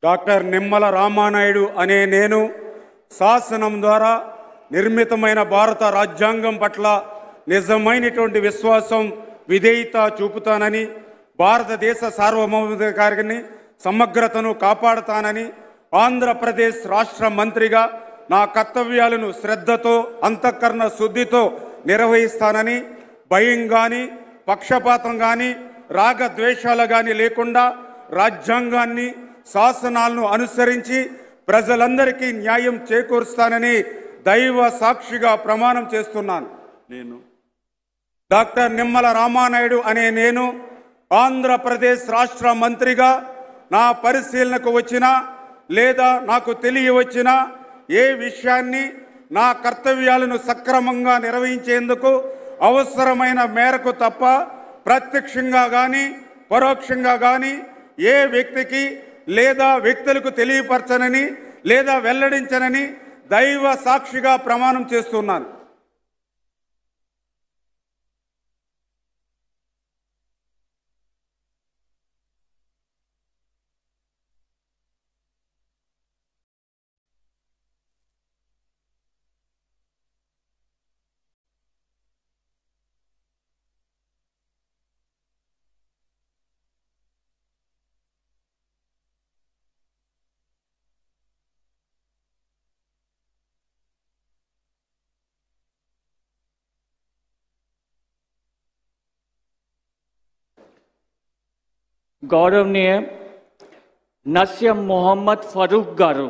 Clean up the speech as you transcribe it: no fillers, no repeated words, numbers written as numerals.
Doctor Nimmala Ramanaidu అనే నేను శాసనం ద్వారా నిర్మితమైన భారత రాజ్యాంగం పట్ల నిజమైనటువంటి విశ్వాసం విధేయత చూపుతానని, భారతదేశ సార్వభౌమాధికారాన్ని సమగ్రతను కాపాడుతానని, ఆంధ్రప్రదేశ్ రాష్ట్ర మంత్రిగా నా కర్తవ్యాలను శ్రద్ధతో అంతఃకరణ శుద్ధితో నిర్వహిస్తానని, భయం కానీ పక్షపాతం కానీ రాగద్వేషాలు కానీ లేకుండా రాజ్యాంగాన్ని శాసనాలను అనుసరించి ప్రజలందరికీ న్యాయం చేకూరుస్తానని దైవ సాక్షిగా ప్రమాణం చేస్తున్నాను. నేను డాక్టర్ నిమ్మల రామానాయుడు అనే నేను ఆంధ్రప్రదేశ్ రాష్ట్ర మంత్రిగా నా పరిశీలనకు వచ్చినా లేదా నాకు తెలియవచ్చినా ఏ విషయాన్ని నా కర్తవ్యాలను సక్రమంగా నిర్వహించేందుకు అవసరమైన మేరకు తప్ప ప్రత్యక్షంగా కానీ పరోక్షంగా కానీ ఏ వ్యక్తికి లేదా వ్యక్తులకు తెలియపరచనని లేదా వెల్లడించనని దైవ సాక్షిగా ప్రమాణం చేస్తున్నాను. गौरवनीय नस्यम मोहम्मद फारूक गारू।